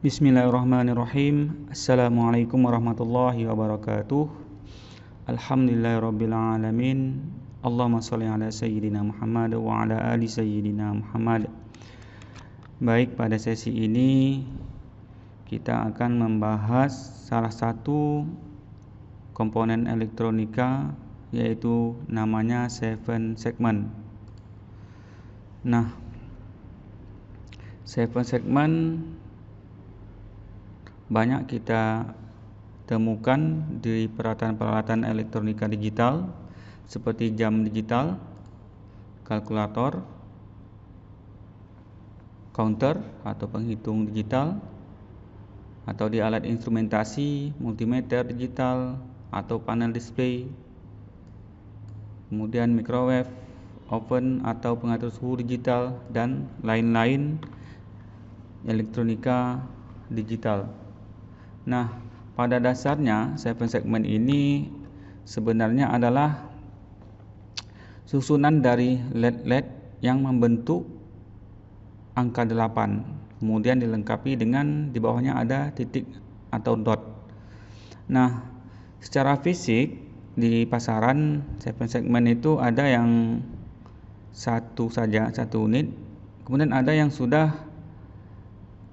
Bismillahirrahmanirrahim. Assalamualaikum warahmatullahi wabarakatuh. Alhamdulillahirabbil alamin. Allahumma shalli ala sayyidina Muhammad wa ala ali sayyidina Muhammad. Baik, pada sesi ini kita akan membahas salah satu komponen elektronika, yaitu namanya 7 segment. Nah, 7 segment banyak kita temukan di peralatan-peralatan elektronika digital seperti jam digital, kalkulator, counter atau penghitung digital, atau di alat instrumentasi, multimeter digital atau panel display, kemudian microwave, oven atau pengatur suhu digital, dan lain-lain elektronika digital. Nah, pada dasarnya 7 segmen ini sebenarnya adalah susunan dari LED yang membentuk angka 8, kemudian dilengkapi dengan di bawahnya ada titik atau dot. Nah, secara fisik di pasaran 7 segmen itu ada yang satu saja, satu unit, kemudian ada yang sudah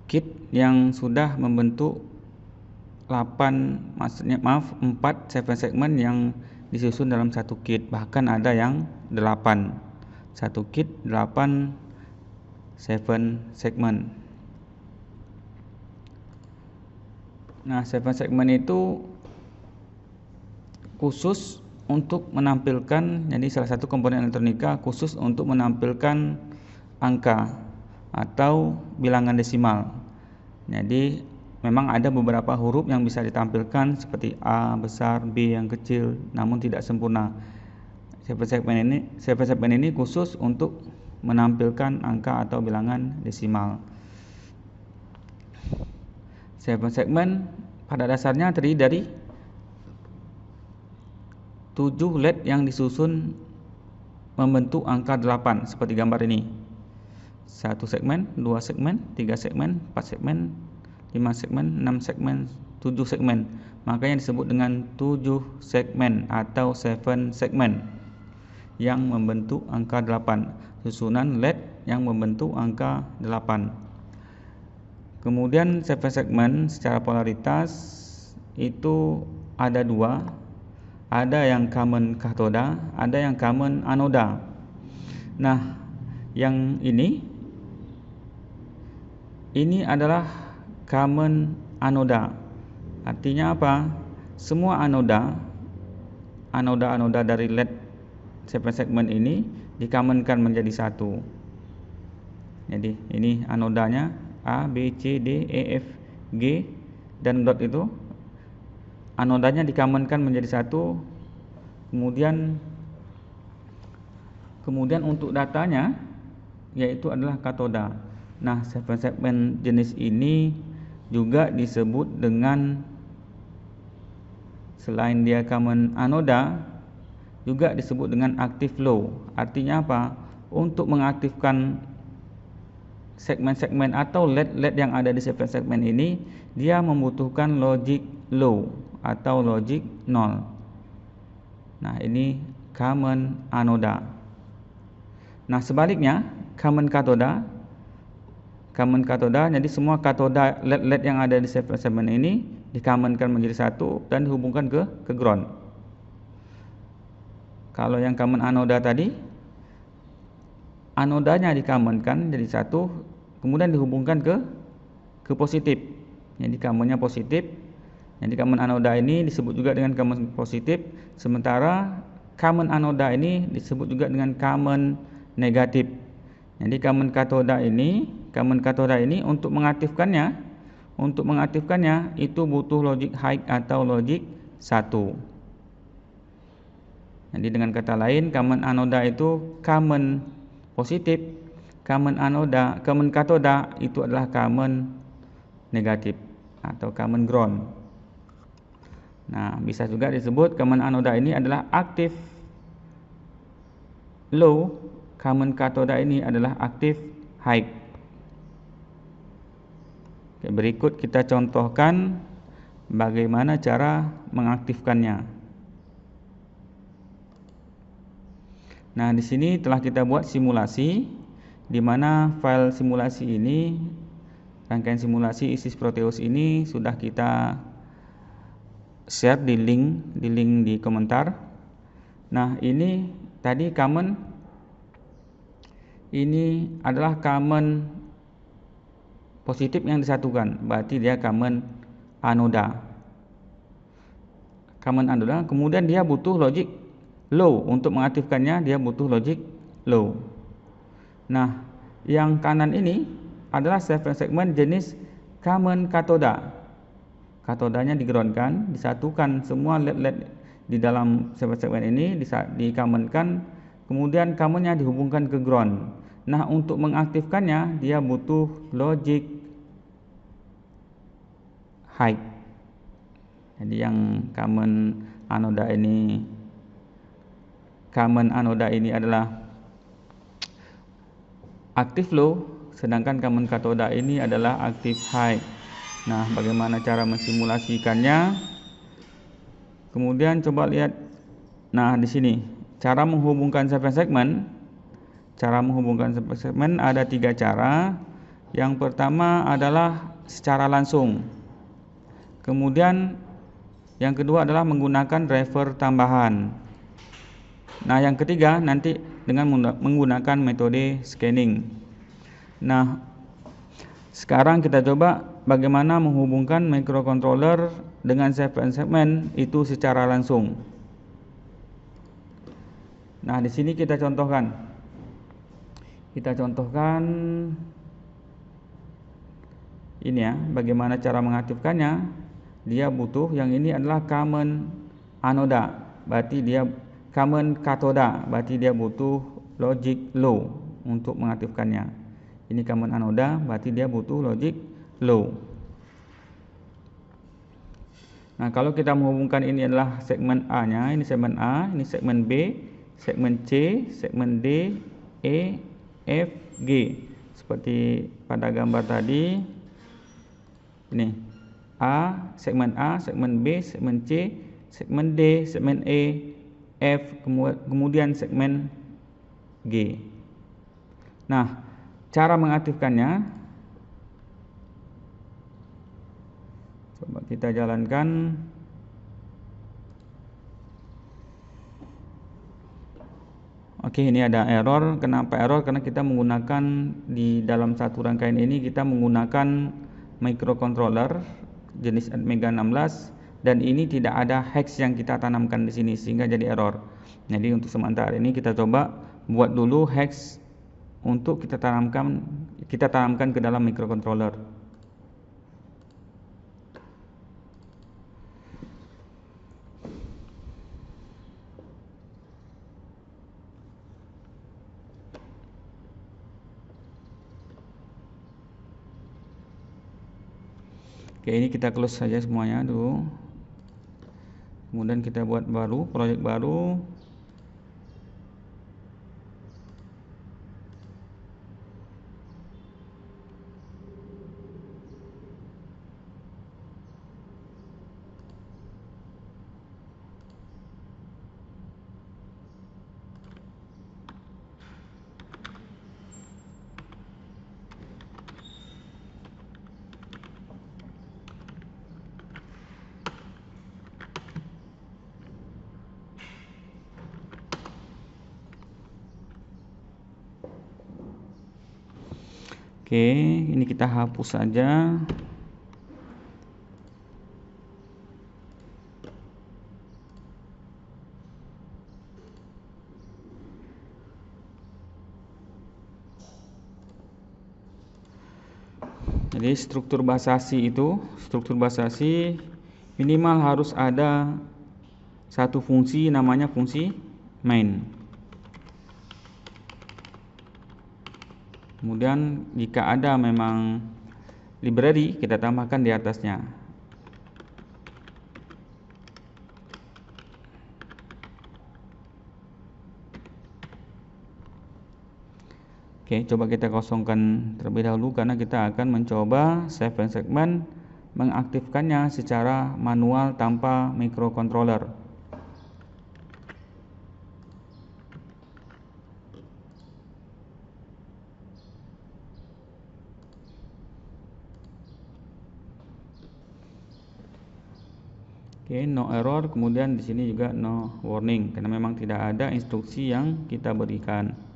kit yang sudah membentuk 4 7 segmen yang disusun dalam satu kit, bahkan ada yang 8, satu kit 8 7 segmen. Nah, 7 segmen itu khusus untuk menampilkan, jadi salah satu komponen elektronika khusus untuk menampilkan angka atau bilangan desimal. Jadi memang ada beberapa huruf yang bisa ditampilkan seperti A besar, B yang kecil, namun tidak sempurna. 7 segmen ini khusus untuk menampilkan angka atau bilangan desimal. 7 segmen pada dasarnya terdiri dari 7 LED yang disusun membentuk angka 8 seperti gambar ini. 1 segmen, 2 segmen, 3 segmen, 4 segmen, 5 segmen, 6 segmen, 7 segmen. Makanya disebut dengan 7 segmen atau 7 segmen yang membentuk angka 8. Susunan LED yang membentuk angka 8. Kemudian 7 segmen secara polaritas itu ada 2. Ada yang common kathoda, ada yang common anoda. Nah, yang ini adalah common anoda. Artinya apa? Semua anoda dari LED 7 segmen ini dicommonkan menjadi satu. Jadi ini anodanya A, B, C, D, E, F, G dan dot itu anodanya dicommonkan menjadi satu. Kemudian untuk datanya yaitu adalah katoda. Nah, 7 segmen jenis ini juga disebut dengan, selain dia common anoda, juga disebut dengan active low. Artinya apa? Untuk mengaktifkan segmen-segmen atau LED yang ada di 7 segmen ini, dia membutuhkan logic low atau logic 0. Nah, ini common anoda. Nah, sebaliknya common kathoda, jadi semua katoda LED yang ada di 7 segmen ini dicommonkan menjadi satu dan dihubungkan ke ground. Kalau yang common anoda tadi, anodanya dicommonkan jadi satu, kemudian dihubungkan ke positif. Jadi commonnya positif. Jadi common anoda ini disebut juga dengan common positif, sementara common anoda ini disebut juga dengan common negatif. Jadi common kathoda ini untuk mengaktifkannya itu butuh logic high atau logic 1. Jadi dengan kata lain, common anoda itu common positif, common kathoda itu adalah common negatif atau common ground. Nah, bisa juga disebut common anoda ini adalah active low, common kathoda ini adalah active high. Oke, berikut kita contohkan bagaimana cara mengaktifkannya. Nah, di sini telah kita buat simulasi, di mana file simulasi ini, rangkaian simulasi ISIS Proteus ini sudah kita share di link di komentar. Nah, ini tadi common, ini adalah common positif yang disatukan, berarti dia common anoda. Common anoda, kemudian dia butuh logic low. Untuk mengaktifkannya dia butuh logic low. Nah, yang kanan ini adalah segmen jenis common katoda. Katodanya digroundkan, disatukan semua LED di dalam segmen ini di-commonkan, kemudian commonnya dihubungkan ke ground. Nah, untuk mengaktifkannya dia butuh logic high. Jadi yang common anoda ini adalah aktif low, sedangkan common katoda ini adalah aktif high. Nah, bagaimana cara mensimulasikannya? Kemudian coba lihat. Nah, di sini cara menghubungkan segmen. Cara menghubungkan segmen ada 3 cara. Yang pertama adalah secara langsung. Kemudian yang kedua adalah menggunakan driver tambahan. Nah, yang ketiga nanti dengan menggunakan metode scanning. Nah, sekarang kita coba bagaimana menghubungkan microcontroller dengan segmen itu secara langsung. Nah, di sini kita contohkan. Ini ya, bagaimana cara mengaktifkannya. Dia butuh, yang ini adalah common anoda, berarti dia common katoda, berarti dia butuh logic low untuk mengaktifkannya. Ini common anoda, berarti dia butuh logic low. Nah, kalau kita menghubungkan, ini adalah segmen A-nya, ini segmen A, ini segmen B, segmen C, segmen D, E, F, G. Seperti pada gambar tadi. Ini segmen A, segmen B, segmen C, segmen D, segmen E, F, kemudian segmen G. Nah, cara mengaktifkannya coba kita jalankan. Oke, ini ada error. Kenapa error? Karena kita menggunakan di dalam satu rangkaian ini kita menggunakan microcontroller jenis Atmega 16 dan ini tidak ada hex yang kita tanamkan di sini sehingga jadi error. Jadi untuk sementara ini kita coba buat dulu hex untuk kita tanamkan ke dalam microcontroller. Oke, ini kita close saja semuanya dulu. Kemudian kita buat project baru. Oke, ini kita hapus saja. Jadi struktur basasi minimal harus ada satu fungsi, namanya fungsi main. Kemudian jika ada memang library, kita tambahkan di atasnya. Oke, coba kita kosongkan terlebih dahulu karena kita akan mencoba save segment mengaktifkannya secara manual tanpa microcontroller. Oke, no error, kemudian di sini juga no warning karena memang tidak ada instruksi yang kita berikan.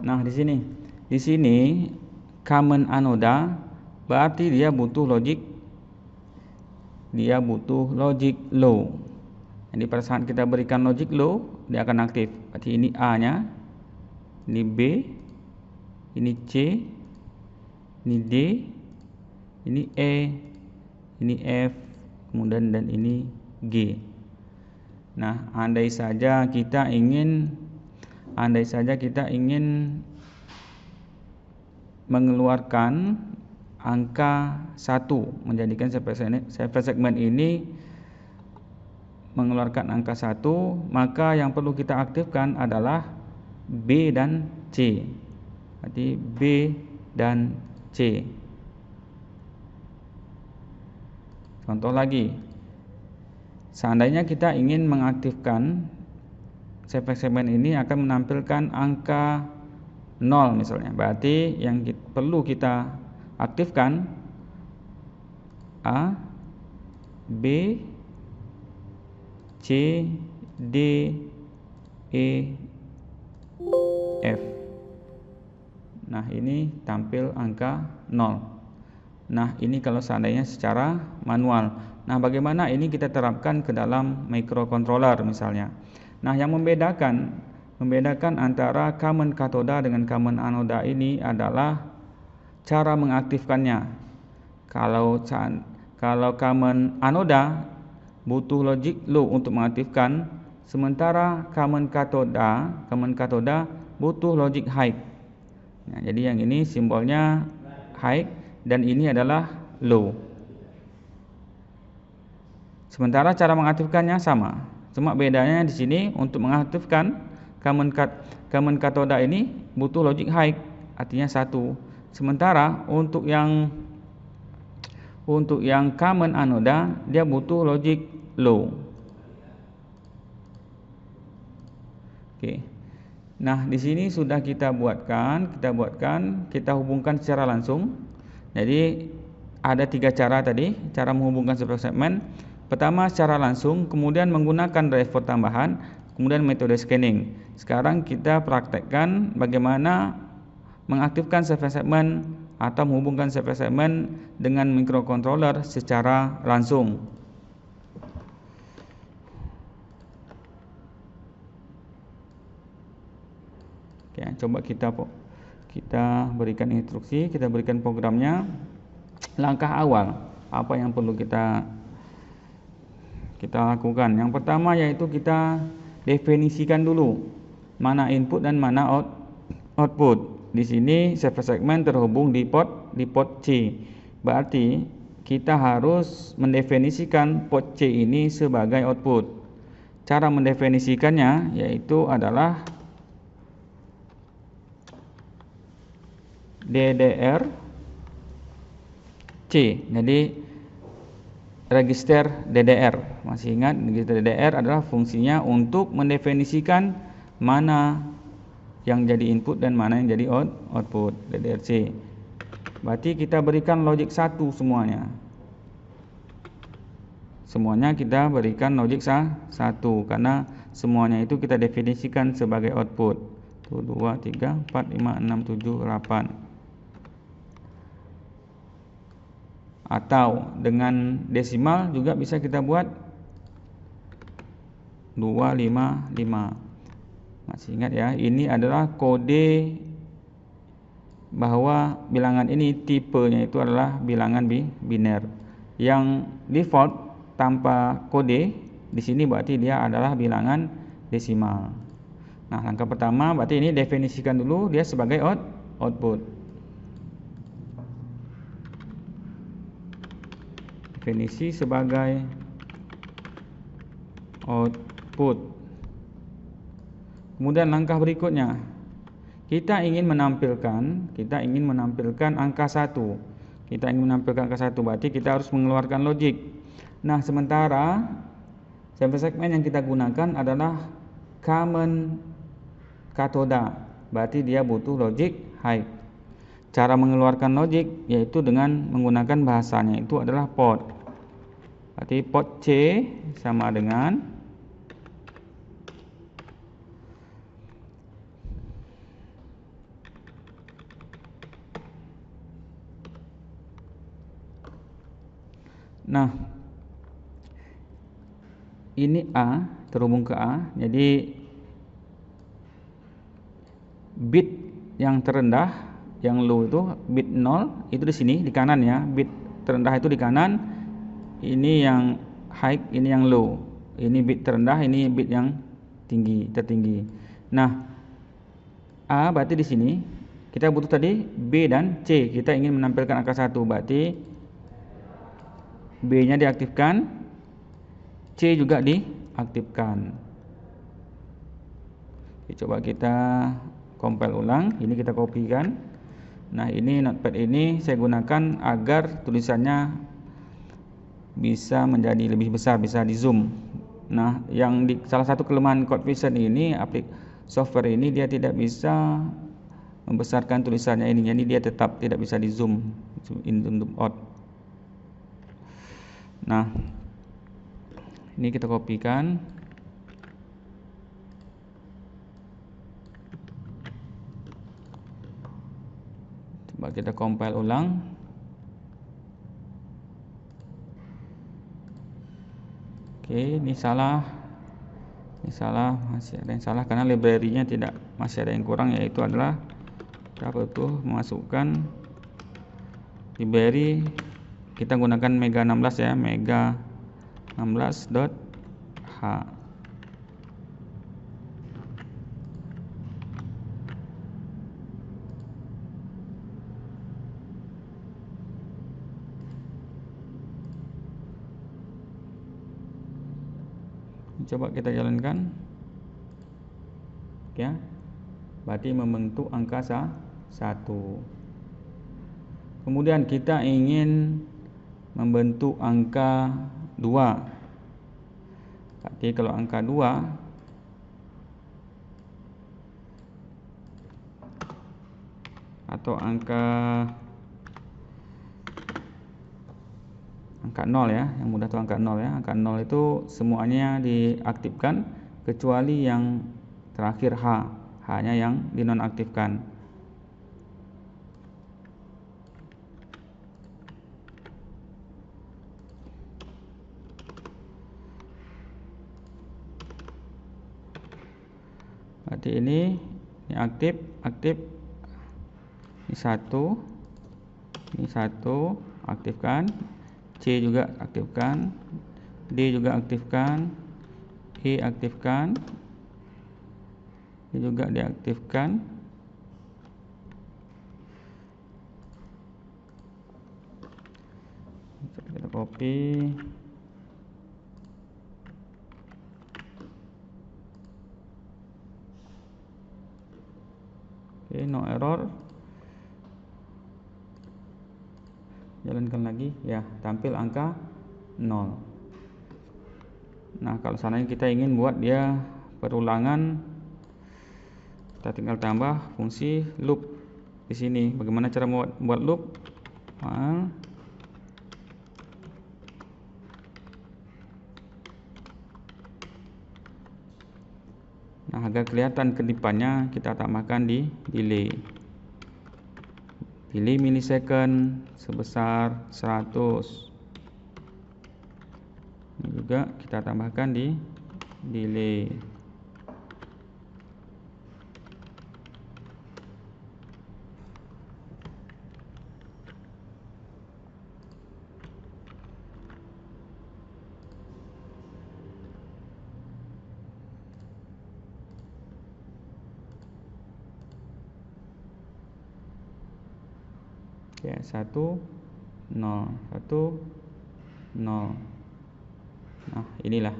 Nah, di sini common anoda berarti dia butuh logic low. Jadi pada saat kita berikan logic low, dia akan aktif. Berarti ini A-nya, ini B, ini C, ini D, ini E, ini F, kemudian dan ini G. Nah, andai saja kita ingin mengeluarkan angka 1, menjadikan save segment ini mengeluarkan angka 1, maka yang perlu kita aktifkan adalah B dan C. Berarti B dan C. Contoh lagi, seandainya kita ingin mengaktifkan save segment ini akan menampilkan angka 0 misalnya. Berarti yang perlu kita aktifkan A, B, C, D, E, F. Nah, ini tampil angka 0. Nah, ini kalau seandainya secara manual. Nah, bagaimana ini kita terapkan ke dalam microcontroller misalnya. Nah, yang membedakan antara common katoda dengan common anoda ini adalah cara mengaktifkannya. Kalau common anoda butuh logic low untuk mengaktifkan, sementara common katoda butuh logic high. Nah, jadi yang ini simbolnya high dan ini adalah low. Sementara cara mengaktifkannya sama. Cuma bedanya di sini untuk mengaktifkan common katoda ini butuh logic high, artinya 1. Sementara untuk yang common anoda dia butuh logic low. Oke. Nah, di sini sudah kita buatkan, kita hubungkan secara langsung. Jadi ada 3 cara tadi, cara menghubungkan save segment. Pertama secara langsung, kemudian menggunakan driver tambahan, kemudian metode scanning. Sekarang kita praktekkan bagaimana mengaktifkan save segment atau menghubungkan save segment dengan microcontroller secara langsung. Oke, coba kita berikan instruksi, kita berikan programnya. Langkah awal apa yang perlu kita lakukan. Yang pertama yaitu kita definisikan dulu mana input dan mana output. Di sini save segment terhubung di port C. Berarti kita harus mendefinisikan port C ini sebagai output. Cara mendefinisikannya yaitu adalah DDR C. Jadi register DDR. Masih ingat register DDR adalah fungsinya untuk mendefinisikan mana yang jadi input dan mana yang jadi output DDR-C. Berarti kita berikan logic 1 semuanya. Semuanya kita berikan logic 1 karena semuanya itu kita definisikan sebagai output. 1 2 3 4 5 6 7 8. Atau dengan desimal juga bisa kita buat 255. Masih ingat ya, ini adalah kode bahwa bilangan ini tipenya itu adalah bilangan biner. Yang default tanpa kode di sini berarti dia adalah bilangan desimal. Nah, langkah pertama berarti ini definisikan dulu dia sebagai output. Definisi sebagai output. Kemudian langkah berikutnya, kita ingin menampilkan angka 1. Kita ingin menampilkan angka 1, berarti kita harus mengeluarkan logik. Nah, sementara sample segment yang kita gunakan adalah common kathoda, berarti dia butuh logic high. Cara mengeluarkan logik yaitu dengan menggunakan bahasanya, itu adalah port. Berarti port C sama dengan ini A terhubung ke A, jadi bit yang terendah, yang low itu bit 0 itu di sini di kanan ya, bit terendah itu di kanan, ini yang high, ini yang low, ini bit terendah, ini bit yang tertinggi. Nah, A berarti di sini kita butuh tadi B dan C, kita ingin menampilkan angka 1, berarti B nya diaktifkan, C juga diaktifkan. Coba kita compile ulang, ini kita kopikan. Nah, ini notepad ini saya gunakan agar tulisannya bisa menjadi lebih besar, bisa di zoom. Nah, salah satu kelemahan CodeVision ini, software ini dia tidak bisa membesarkan tulisannya ini, jadi dia tetap tidak bisa di zoom in, zoom out. Nah, ini kita kopikan. Coba kita compile ulang. Oke, ini salah, masih ada yang salah karena library-nya masih ada yang kurang, yaitu adalah kita butuh memasukkan library, kita gunakan mega 16 ya, mega 16.h. Coba kita jalankan ya, berarti membentuk angka 1. Kemudian kita ingin membentuk angka 2, berarti kalau angka 2 atau angka 0 ya, yang mudah itu angka 0 ya. Angka 0 itu semuanya diaktifkan kecuali yang terakhir H, hanya yang dinonaktifkan. Berarti ini aktif, ini 1, aktifkan. C juga aktifkan, D juga aktifkan, E aktifkan, ini juga diaktifkan. Kita copy. Oke, no error. Jalankan lagi ya, tampil angka 0. Nah, kalau seandainya kita ingin buat dia perulangan, kita tinggal tambah fungsi loop di sini. Bagaimana cara membuat loop? Nah, agar kelihatan kedipannya kita tambahkan di delay. Delay milisecond sebesar 100. Ini juga kita tambahkan di delay. Ya, 1 0 1 0. Nah, inilah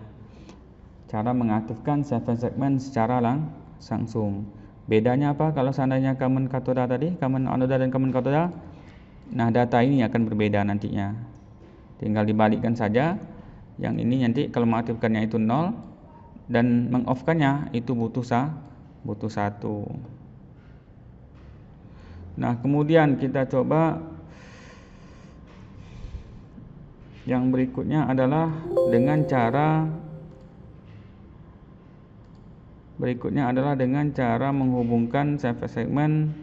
cara mengaktifkan 7 segmen secara langsung. Bedanya apa kalau seandainya common katoda tadi, common anoda dan common katoda? Nah, data ini akan berbeda nantinya. Tinggal dibalikkan saja. Yang ini nanti kalau mengaktifkannya itu 0 dan mengoff-kannya itu butuh 1. Nah, kemudian kita coba yang berikutnya adalah dengan cara menghubungkan service segment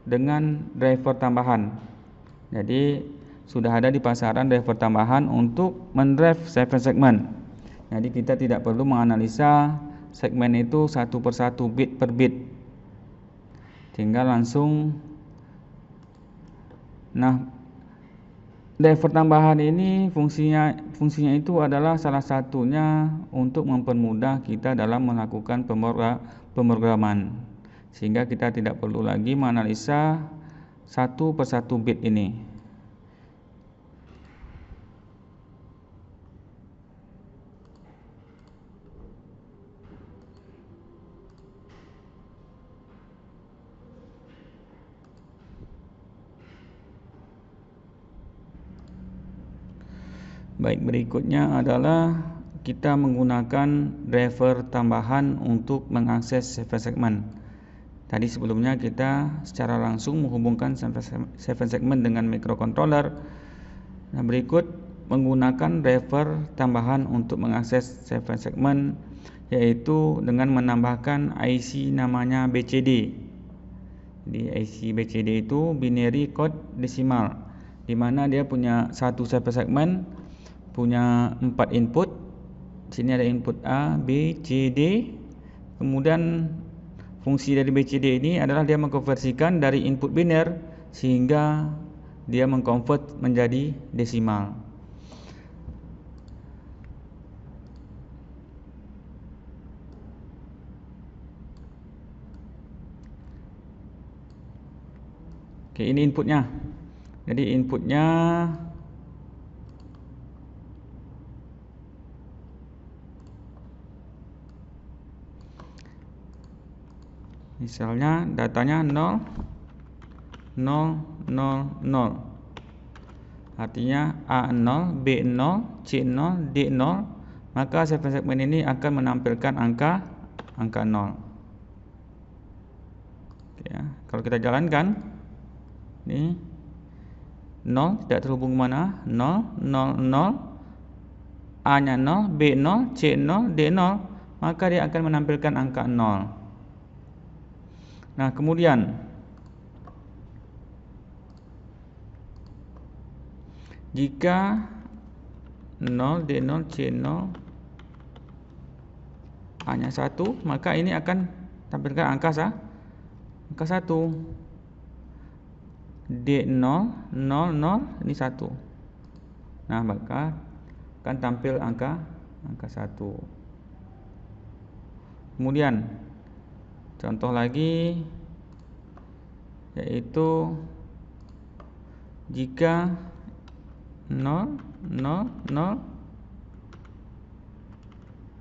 dengan driver tambahan. Jadi sudah ada di pasaran driver tambahan untuk mendrive service segment. Jadi kita tidak perlu menganalisa segmen itu satu persatu, bit per bit. Tinggal langsung. Nah, driver tambahan ini fungsinya itu adalah salah satunya untuk mempermudah kita dalam melakukan pemrograman, sehingga kita tidak perlu lagi menganalisa satu persatu bit ini. Baik, berikutnya adalah kita menggunakan driver tambahan untuk mengakses service segment. Tadi sebelumnya kita secara langsung menghubungkan service segment dengan microcontroller. Nah, berikut menggunakan driver tambahan untuk mengakses service segment, yaitu dengan menambahkan IC namanya BCD. Di IC BCD itu binary code decimal, di mana dia punya satu service segment punya 4 input. Sini ada input A, B, C, D. Kemudian fungsi dari BCD ini adalah dia mengkonversikan dari input biner sehingga dia mengkonvert menjadi desimal. Oke, ini inputnya. Jadi inputnya misalnya datanya 0 0 0 0. Artinya A0, B0, C0, D0, maka segmen ini akan menampilkan angka 0. Ya, kalau kita jalankan ini 0 tidak terhubung mana? 0 0 0, A-nya 0, B0, C0, D0, maka dia akan menampilkan angka 0. Nah, kemudian jika 0, D0, C0, A-nya 1, maka ini akan tampilkan angka 1. D0, 0, 0, ini 1. Nah, maka akan tampil angka 1. Kemudian contoh lagi, yaitu jika 0 0 0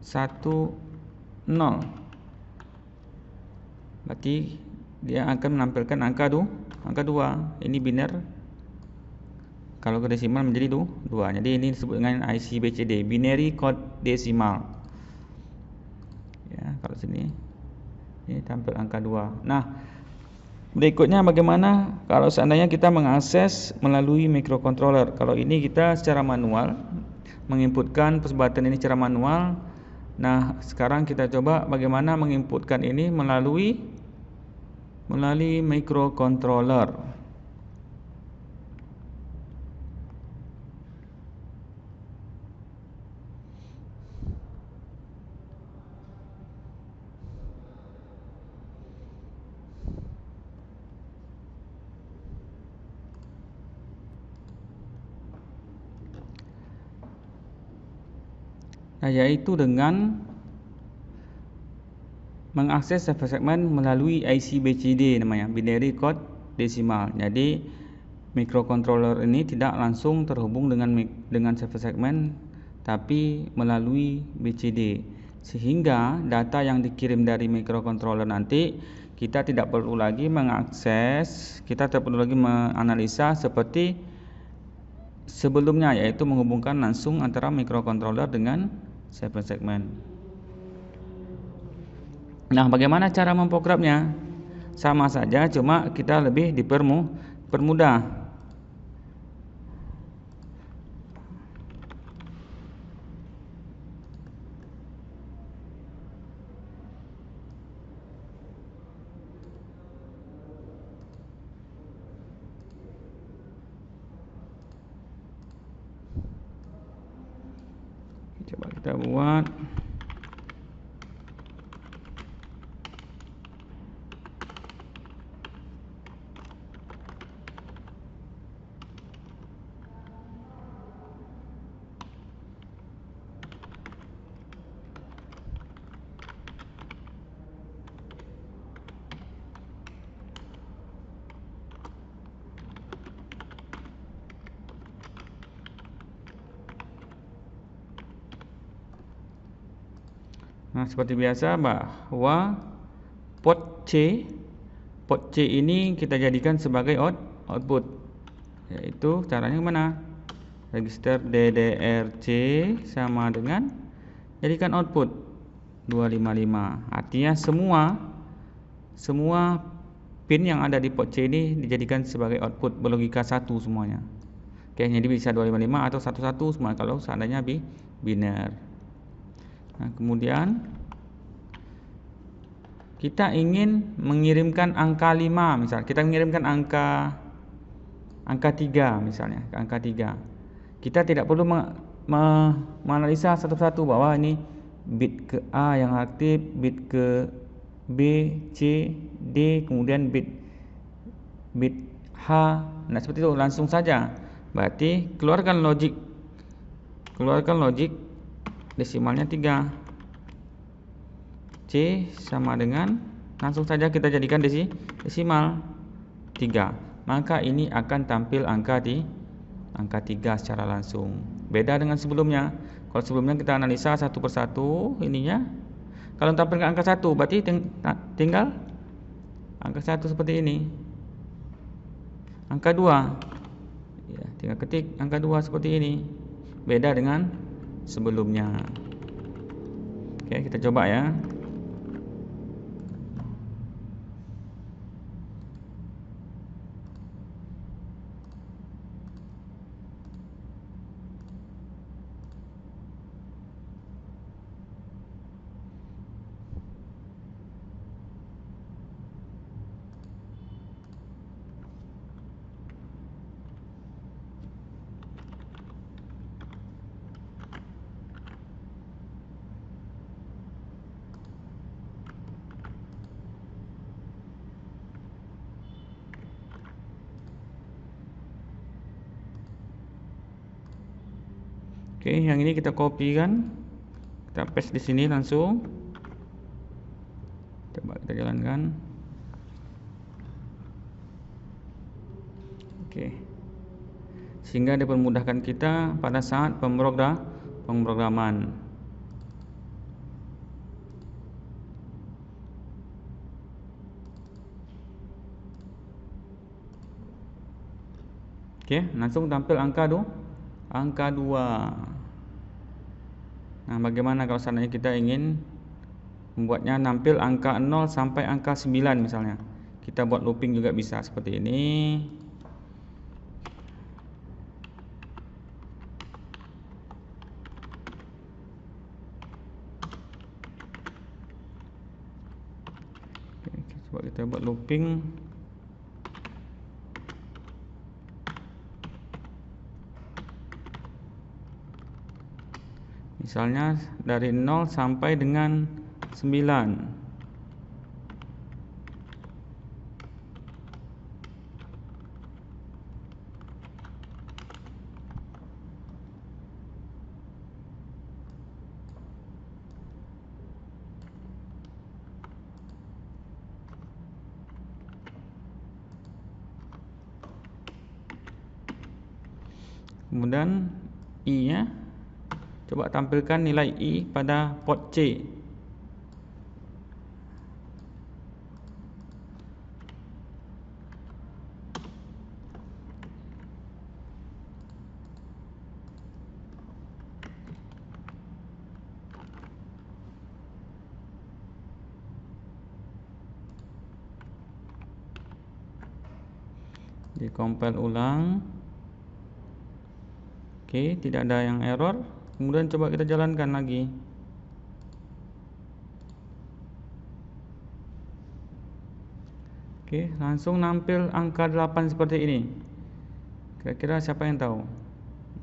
1 0, berarti dia akan menampilkan angka 2. Ini biner, kalau ke desimal menjadi 2. Jadi ini disebut dengan IC BCD, binary code decimal. Ya, kalau sini ini tampil angka 2. Nah, berikutnya bagaimana kalau seandainya kita mengakses melalui microcontroller. Kalau ini kita secara manual menginputkan persebatan ini secara manual. Nah, sekarang kita coba bagaimana menginputkan ini melalui microcontroller. Nah, yaitu dengan mengakses service segment melalui IC BCD namanya, binary code desimal. Jadi microcontroller ini tidak langsung terhubung dengan server segmen, tapi melalui BCD, sehingga data yang dikirim dari microcontroller nanti kita tidak perlu lagi mengakses, kita tidak perlu lagi menganalisa seperti sebelumnya, yaitu menghubungkan langsung antara microcontroller dengan server segmen. Nah, bagaimana cara memprogramnya? Sama saja, cuma kita lebih dipermudah. Coba kita buat. Nah, seperti biasa bahwa port C ini kita jadikan sebagai output, yaitu caranya mana? Register DDRC sama dengan jadikan output 255. Artinya semua pin yang ada di port C ini dijadikan sebagai output berlogika 1 semuanya. Oke, jadi bisa 255 atau 11 semua kalau seandainya biner. Nah, kemudian kita ingin mengirimkan angka 5, misal kita mengirimkan angka 3 misalnya, angka 3. Kita tidak perlu menganalisa satu-satu bahwa ini bit ke A yang aktif, bit ke B, C, D, kemudian bit H. Nah, seperti itu langsung saja. Berarti keluarkan logik desimalnya 3. C sama dengan, langsung saja kita jadikan desimal 3. Maka ini akan tampil angka 3 secara langsung. Beda dengan sebelumnya. Kalau sebelumnya kita analisa satu persatu ininya. Kalau tampilkan angka 1 berarti tinggal angka 1 seperti ini. Angka 2. Ya, tinggal ketik angka 2 seperti ini. Beda dengan sebelumnya. Oke, kita coba ya. Oke, yang ini kita copy kan, kita paste di sini langsung. Coba kita jalankan. Oke, sehingga dipermudahkan kita pada saat pemrograman. Oke, langsung tampil angka 2. Nah, bagaimana kalau seandainya kita ingin membuatnya nampil angka 0 sampai angka 9 misalnya. Kita buat looping juga bisa seperti ini. Oke, coba kita buat looping. Misalnya dari 0 sampai dengan 9. Kemudian I-nya, coba tampilkan nilai I pada port C. Di-compile ulang. Oke, tidak ada yang error. Kemudian coba kita jalankan lagi. Oke, langsung nampil angka 8 seperti ini. Kira-kira siapa yang tahu?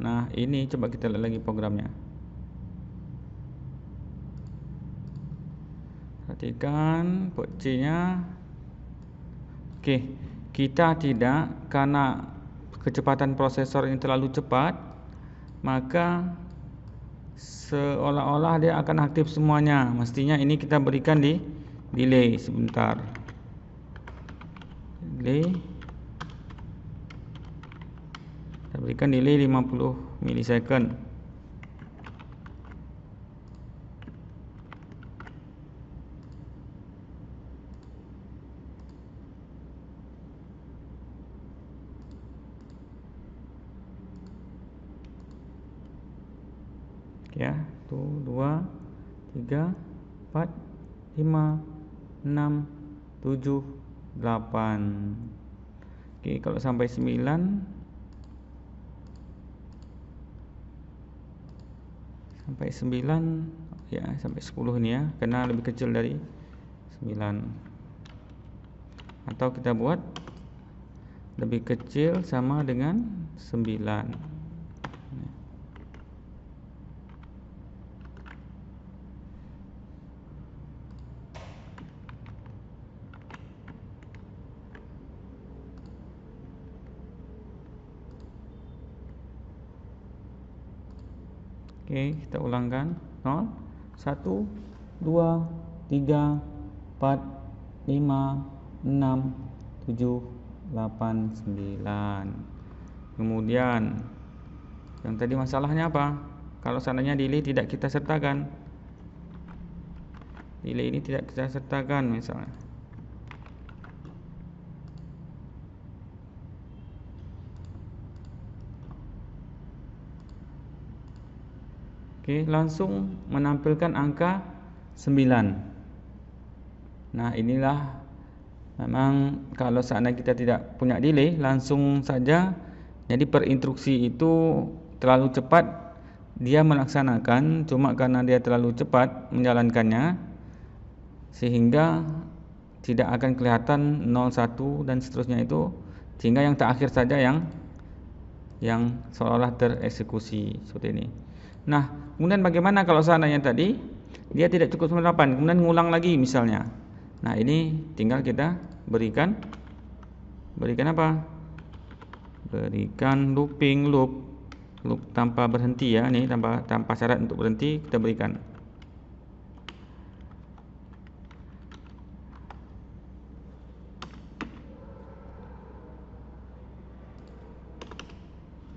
Nah, ini coba kita lihat lagi programnya. Perhatikan port C-nya. Oke, kita tidak, karena kecepatan prosesor ini terlalu cepat, maka seolah-olah dia akan aktif semuanya. Mestinya ini kita berikan di delay sebentar. Delay, kita berikan delay 50 milisecond. Ya, 1, 2, 3, 4, 5, 6, 7, 8. Oke, kalau sampai 9, ya, sampai 10 ini ya, karena lebih kecil dari 9. Atau kita buat lebih kecil sama dengan 9. Oke, kita ulangkan. 0, 1, 2, 3, 4, 5, 6, 7, 8, 9. Kemudian yang tadi masalahnya apa? Kalau seandainya delay tidak kita sertakan, delay ini tidak kita sertakan misalnya. Oke, langsung menampilkan angka 9. Nah, inilah memang kalau seandainya kita tidak punya delay, langsung saja. Jadi per instruksi itu terlalu cepat dia melaksanakan, cuma karena dia terlalu cepat menjalankannya sehingga tidak akan kelihatan 0, 1 dan seterusnya itu, sehingga yang terakhir saja yang seolah-olah tereksekusi seperti ini. Nah, kemudian bagaimana kalau seandainya tadi dia tidak cukup 98, kemudian ngulang lagi misalnya. Nah, ini tinggal kita berikan apa? Berikan loop tanpa berhenti ya, ini tanpa syarat untuk berhenti kita berikan.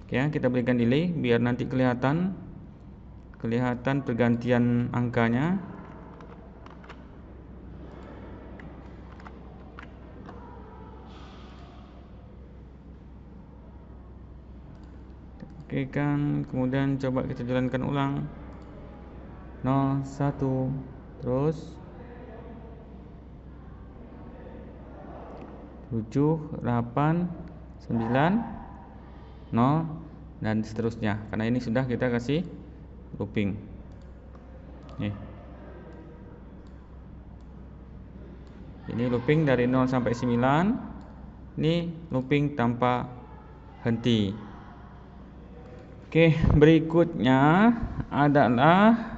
Oke, kita berikan delay biar nanti kelihatan pergantian angkanya. Oke kan, kemudian coba kita jalankan ulang. 0, 1, terus 7, 8, 9, 0 dan seterusnya. Karena ini sudah kita kasih looping. Nih. Ini looping dari 0 sampai 9. Ini looping tanpa henti. Oke, berikutnya adalah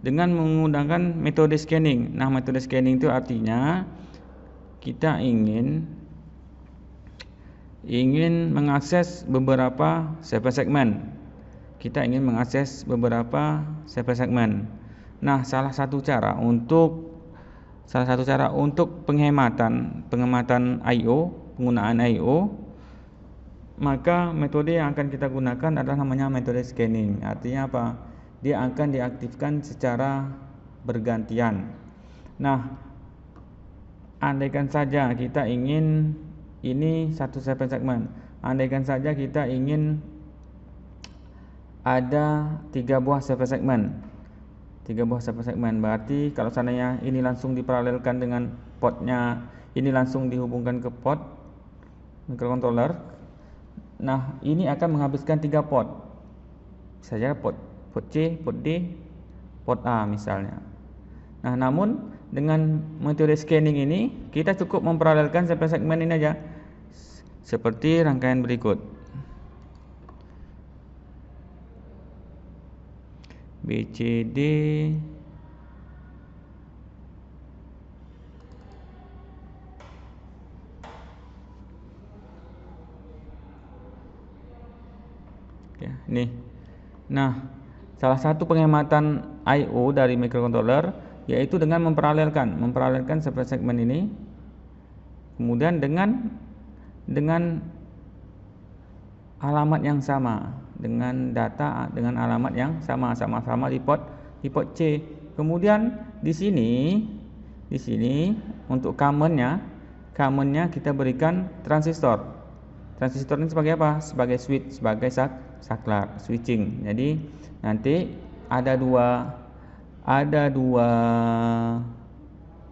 dengan menggunakan metode scanning. Nah, metode scanning itu artinya kita ingin mengakses beberapa segmen. Kita ingin mengakses beberapa segmen. Nah, salah satu cara untuk penghematan I/O, penggunaan I/O maka metode yang akan kita gunakan adalah namanya metode scanning. Artinya apa? Dia akan diaktifkan secara bergantian. Nah, andaikan saja kita ingin ini satu segmen, andaikan saja kita ingin ada 3 buah segmen, 3 buah segmen, berarti kalau seandainya ini langsung diparalelkan dengan portnya, ini langsung dihubungkan ke port microcontroller. Nah, ini akan menghabiskan 3 port saja, port C, port D, port A misalnya. Nah, namun dengan metode scanning ini kita cukup memparalelkan segmen ini aja seperti rangkaian berikut. B, C, D, ya, nih. Nah, salah satu penghematan I/O dari microcontroller yaitu dengan memparalelkan segmen ini, kemudian dengan alamat yang sama, dengan data dengan alamat yang sama-sama di port C. Kemudian di sini untuk commonnya kita berikan transistor. Transistor ini sebagai apa? Sebagai switch, sebagai saklar, switching. Jadi nanti ada dua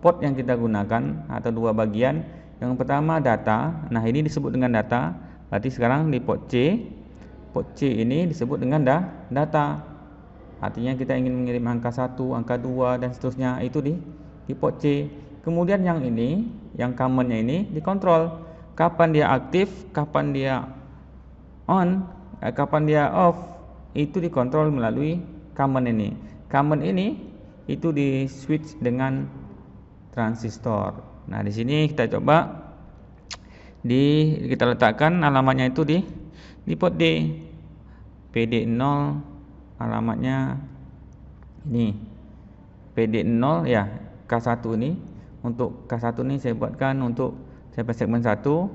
port yang kita gunakan atau 2 bagian. Yang pertama data. Nah, ini disebut dengan data. Berarti sekarang di port C ini disebut dengan data. Artinya kita ingin mengirim angka 1, angka 2 dan seterusnya, itu di port C. Kemudian yang ini, yang commonnya ini dikontrol. Kapan dia aktif, kapan dia on, kapan dia off, itu dikontrol melalui common ini. Common ini itu di switch dengan transistor. Nah, di sini kita coba kita letakkan alamatnya itu di port D. PD0 alamatnya ini. PD0 ya, K1 ini. Untuk K1 ini saya buatkan untuk segmen 1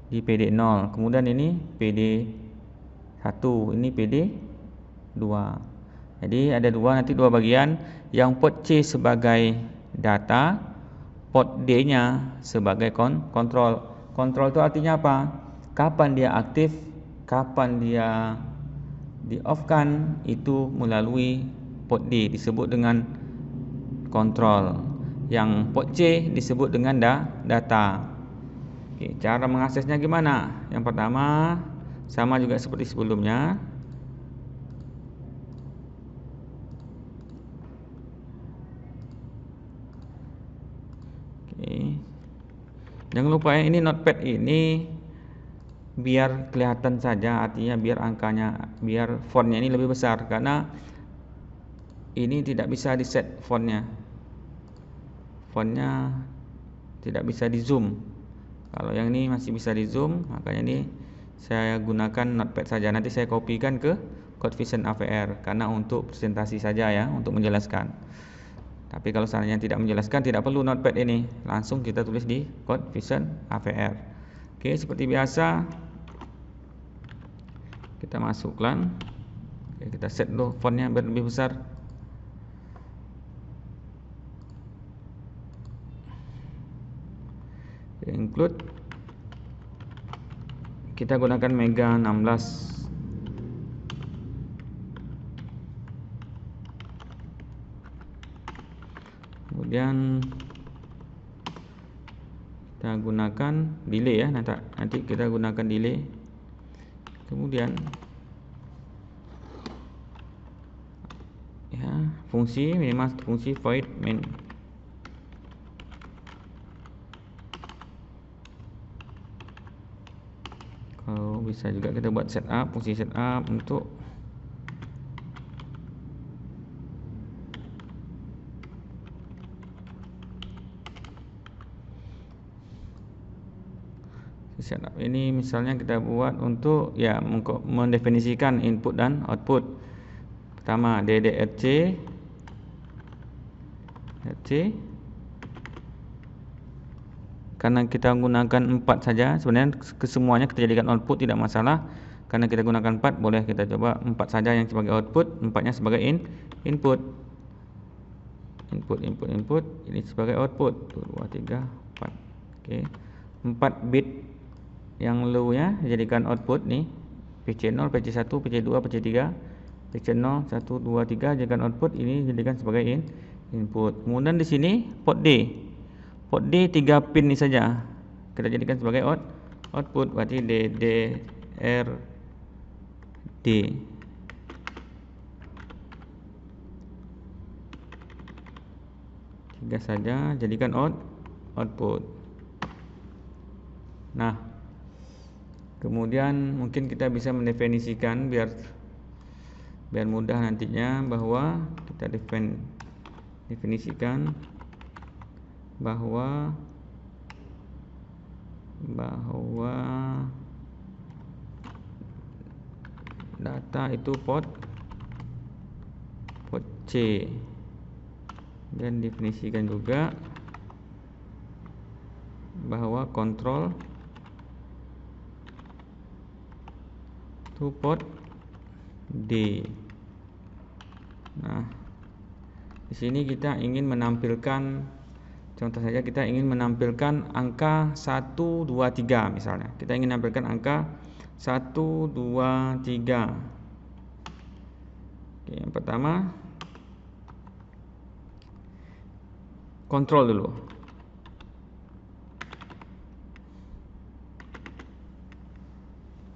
di PD0. Kemudian ini PD1, ini PD2. Jadi ada nanti dua bagian, yang port C sebagai data, port D-nya sebagai kontrol. Kontrol itu artinya apa? Kapan dia aktif, kapan dia di-off-kan, itu melalui port D disebut dengan kontrol. Yang port C disebut dengan data. Oke, cara mengaksesnya gimana? Yang pertama sama juga seperti sebelumnya. Oke. Jangan lupa ya, ini notepad ini biar kelihatan saja, artinya biar angkanya, biar fontnya ini lebih besar, karena ini tidak bisa di set fontnya tidak bisa di zoom. Kalau yang ini masih bisa di zoom, makanya ini saya gunakan notepad saja. Nanti saya kopikan ke CodeVision AVR karena untuk presentasi saja ya, untuk menjelaskan. Tapi kalau seandainya tidak menjelaskan, tidak perlu notepad ini, langsung kita tulis di CodeVision AVR. Oke, seperti biasa kita masukkan. Oke, kita set dulu fontnya biar lebih besar. Include, kita gunakan Mega 16. Kemudian kita gunakan delay ya, nanti kita gunakan delay. Kemudian ya, fungsi minimal, fungsi void main. Kalau bisa juga kita buat setup, fungsi setup untuk setup ini, misalnya kita buat untuk ya mendefinisikan input dan output. Pertama DDRC karena kita gunakan 4 saja. Sebenarnya kesemuanya kita jadikan output tidak masalah. Karena kita gunakan 4, boleh kita coba 4 saja yang sebagai output, 4-nya sebagai input. Input, ini sebagai output. 2, 3, 4. Okey. 4 bit yang low nya dijadikan output nih. PC0, PC1, PC2, PC3. PC0, 1, 2, 3 jadikan output, ini jadikan sebagai input. Kemudian di sini port D. Port D 3 pin ni saja kita jadikan sebagai output, berarti D, R, D. Tiga saja jadikan output. Nah, kemudian mungkin kita bisa mendefinisikan biar mudah nantinya, bahwa kita definisikan bahwa data itu port C, dan definisikan juga bahwa control itu port D. Nah, di sini kita ingin menampilkan, contoh saja kita ingin menampilkan angka 1, 2, 3 misalnya. Kita ingin menampilkan angka 1, 2, 3. Oke, yang pertama kontrol dulu.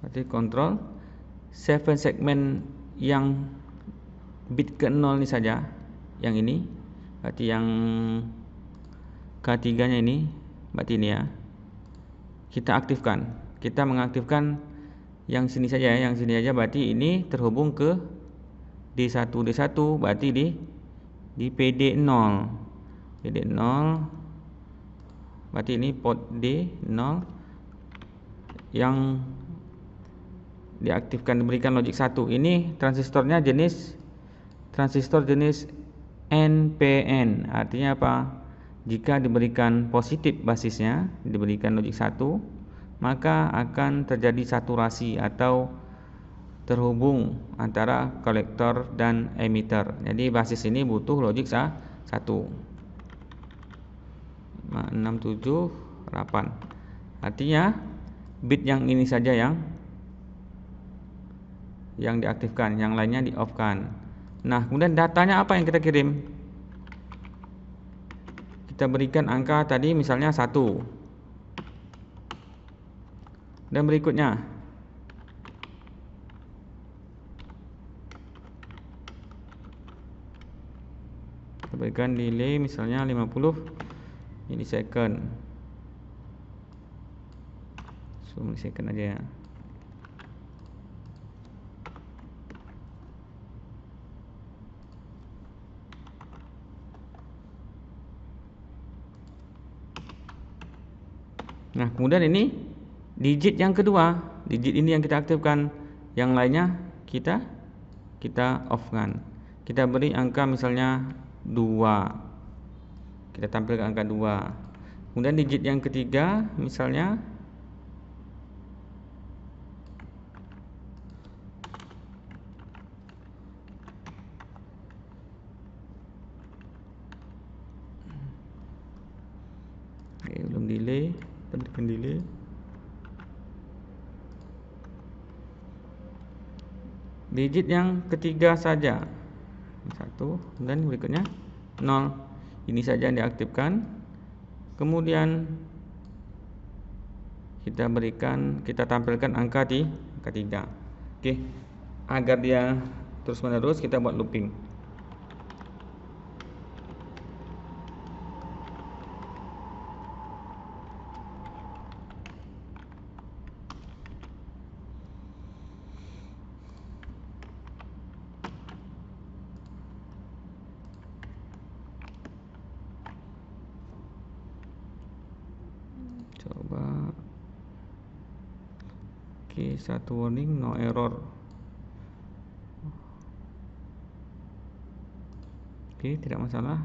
Berarti kontrol 7 segmen yang bit ke-0 ni saja, yang ini, berarti yang K3 nya ini, berarti ini ya, kita aktifkan. Kita mengaktifkan yang sini saja, yang sini saja, berarti ini terhubung ke D1, berarti di PD0. PD0, berarti ini port D0 yang diaktifkan, diberikan logik 1. Ini transistornya transistor jenis NPN. Artinya apa? Jika diberikan positif basisnya, diberikan logik 1, maka akan terjadi saturasi atau terhubung antara kolektor dan emitter. Jadi basis ini butuh logik 1. 5, 6, 7, 8. Artinya bit yang ini saja yang diaktifkan, yang lainnya di off kan. Nah, kemudian datanya apa yang kita kirim? Kita berikan angka tadi misalnya 1. Dan berikutnya kita berikan delay misalnya 50 milisecond. 10 milisecond aja ya. Nah, kemudian ini digit yang kedua, digit ini yang kita aktifkan, yang lainnya kita off kan. Kita beri angka misalnya 2. Kita tampilkan angka 2. Kemudian digit yang ketiga misalnya belum delay, kita berikan delay. Digit yang ketiga saja 1, dan berikutnya 0. Ini saja yang diaktifkan. Kemudian kita tampilkan angka 3. Oke. Agar dia terus menerus, kita buat looping. Coba. Oke, satu warning, no error. Oke, tidak masalah.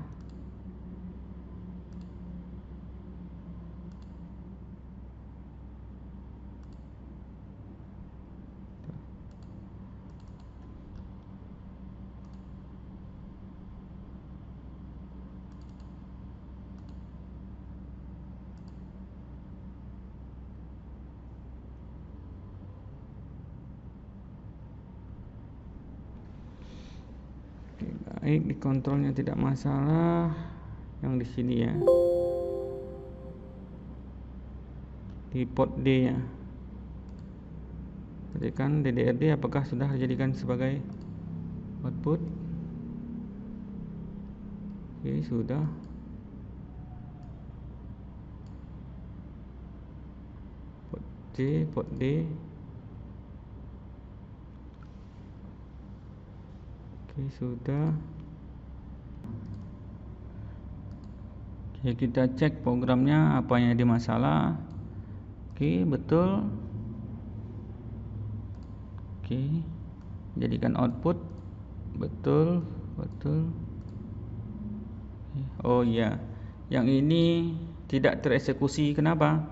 Baik, di kontrolnya tidak masalah. Yang di sini ya, di port D ya, ketikkan DDRD apakah sudah dijadikan sebagai output. Oke, sudah. Port C, port D. Oke, sudah. Oke, kita cek programnya apa yang ada masalah. Oke, betul. Oke, jadikan output. Betul. Oh iya, yang ini tidak tereksekusi. Kenapa?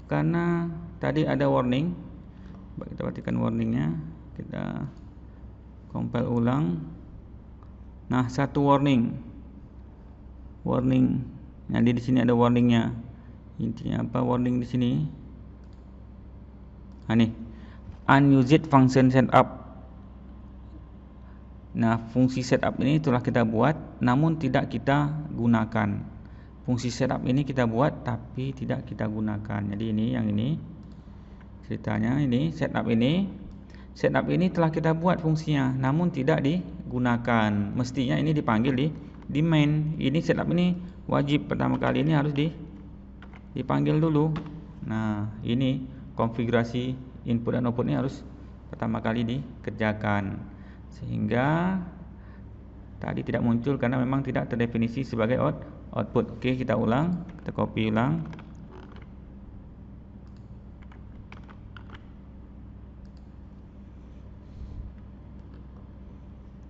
Karena tadi ada warning. Kita perhatikan warningnya. Kita compile ulang. Nah, satu warning. Jadi di sini ada warningnya. Intinya apa warning di sini? Nih, unused function setup. Nah, fungsi setup ini telah kita buat, namun tidak kita gunakan. Fungsi setup ini kita buat, tapi tidak kita gunakan. Jadi ini yang ini ceritanya. Ini setup ini telah kita buat fungsinya, namun tidak digunakan. Mestinya ini dipanggil di main. Ini setup ini wajib pertama kali ini harus dipanggil dulu. Nah, ini konfigurasi input dan output ini harus pertama kali dikerjakan, sehingga tadi tidak muncul karena memang tidak terdefinisi sebagai output. Oke, kita ulang, kita copy ulang.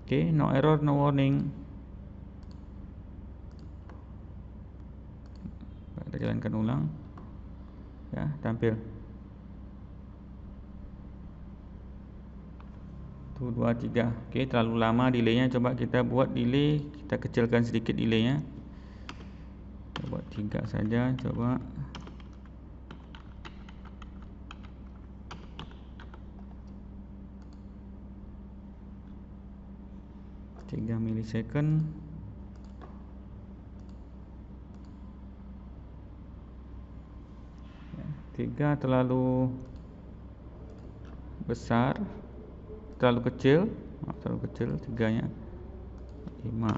Oke, no error, no warning. Kita jalankan ulang. Ya, tampil 1, 2, 3. Oke, terlalu lama delaynya. Coba kita buat delay, kita kecilkan sedikit delaynya. Kita buat 3 saja. Coba. Tiga milisecond. Ya, 3 terlalu besar, terlalu kecil 3-nya 5.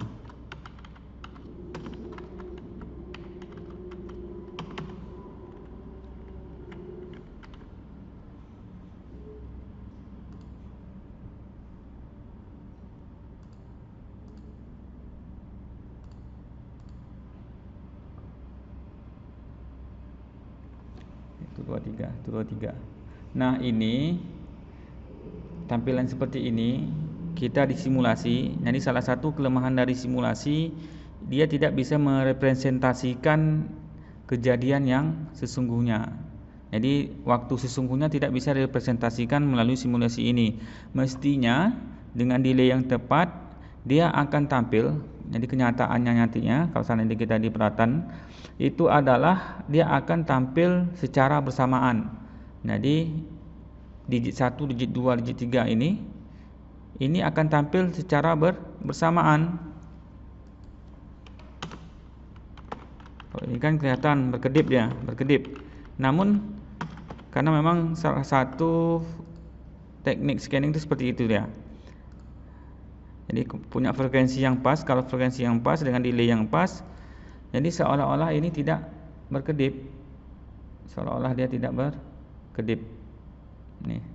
Itu 23. Nah, ini tampilan seperti ini kita disimulasi. Jadi salah satu kelemahan dari simulasi, dia tidak bisa merepresentasikan kejadian yang sesungguhnya. Jadi waktu sesungguhnya tidak bisa direpresentasikan melalui simulasi ini. Mestinya dengan delay yang tepat dia akan tampil. Jadi kenyataannya nantinya kalau seandainya kita di peratan itu adalah dia akan tampil secara bersamaan. Jadi digit 1, digit 2, digit 3 ini akan tampil secara bersamaan. Kalau ini kan kelihatan berkedip. Namun karena memang salah satu teknik scanning itu seperti itu ya. Jadi punya frekuensi yang pas. Kalau frekuensi yang pas dengan delay yang pas, jadi seolah-olah ini tidak berkedip. Seolah-olah dia tidak berkedip. Nih.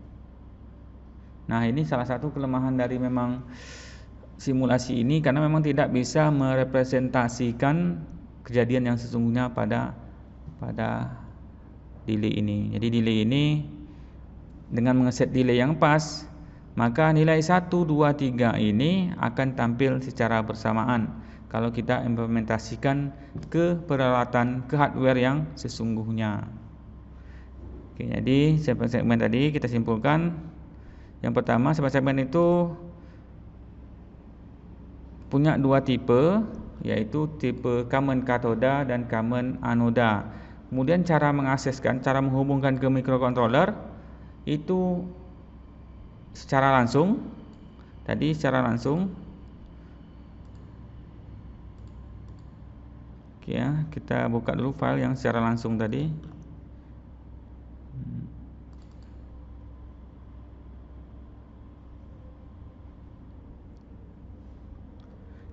Nah, ini salah satu kelemahan dari memang simulasi ini, karena memang tidak bisa merepresentasikan kejadian yang sesungguhnya pada delay ini. Jadi delay ini dengan mengeset delay yang pas, maka nilai 1, 2, 3 ini akan tampil secara bersamaan kalau kita implementasikan ke peralatan, ke hardware yang sesungguhnya. Oke, jadi segmen tadi kita simpulkan. Yang pertama, segmen itu punya 2 tipe, yaitu tipe common kathoda dan common anoda. Kemudian cara mengakseskan, cara menghubungkan ke microcontroller itu secara langsung. Tadi secara langsung. Oke ya, kita buka dulu file yang secara langsung tadi.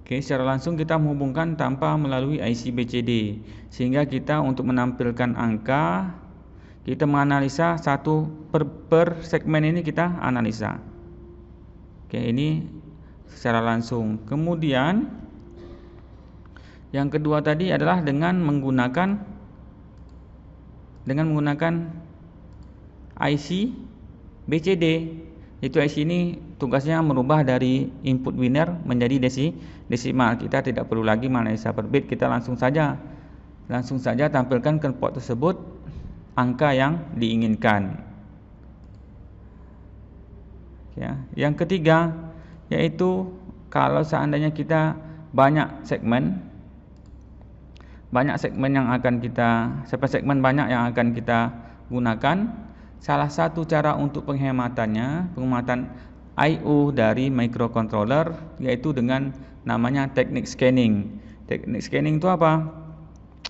Oke, secara langsung kita menghubungkan tanpa melalui IC BCD, sehingga kita untuk menampilkan angka, kita menganalisa satu per segmen ini kita analisa. Oke, ini secara langsung. Kemudian yang kedua tadi adalah dengan menggunakan IC BCD. Itu IC ini tugasnya merubah dari input winner menjadi desimal. Kita tidak perlu lagi menganalisa per bit, kita langsung saja tampilkan ke port tersebut angka yang diinginkan. Ya, yang ketiga yaitu kalau seandainya kita banyak segmen yang akan kita segmen banyak yang akan kita gunakan. Salah satu cara untuk penghematan I/O dari microcontroller yaitu dengan namanya teknik scanning. Teknik scanning itu apa?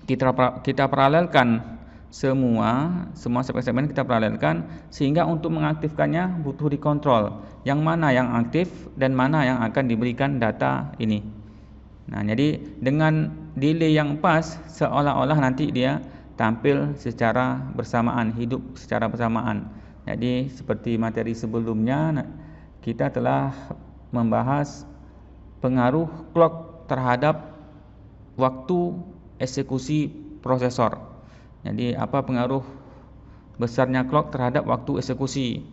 Kita paralelkan semua segmen kita paralelkan, sehingga untuk mengaktifkannya butuh dikontrol yang mana yang aktif dan mana yang akan diberikan data ini. Nah, jadi dengan delay yang pas seolah-olah nanti dia tampil secara bersamaan, hidup secara bersamaan. Jadi seperti materi sebelumnya kita telah membahas pengaruh clock terhadap waktu eksekusi prosesor. Jadi apa pengaruh besarnya clock terhadap waktu eksekusi?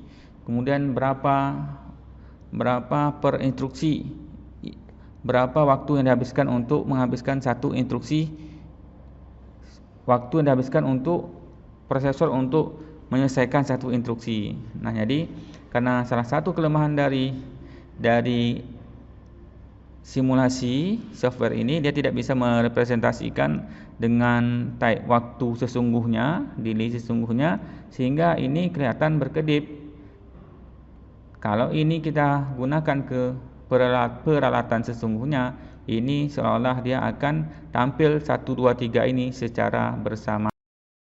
Kemudian berapa per instruksi, berapa waktu yang dihabiskan untuk menghabiskan satu instruksi, waktu yang dihabiskan untuk prosesor untuk menyelesaikan satu instruksi. Nah, jadi karena salah satu kelemahan dari simulasi software ini, dia tidak bisa merepresentasikan dengan type waktu sesungguhnya, delay sesungguhnya, sehingga ini kelihatan berkedip. Kalau ini kita gunakan ke peralatan sesungguhnya, ini seolah-olah dia akan tampil 1, 2, 3 ini secara bersama.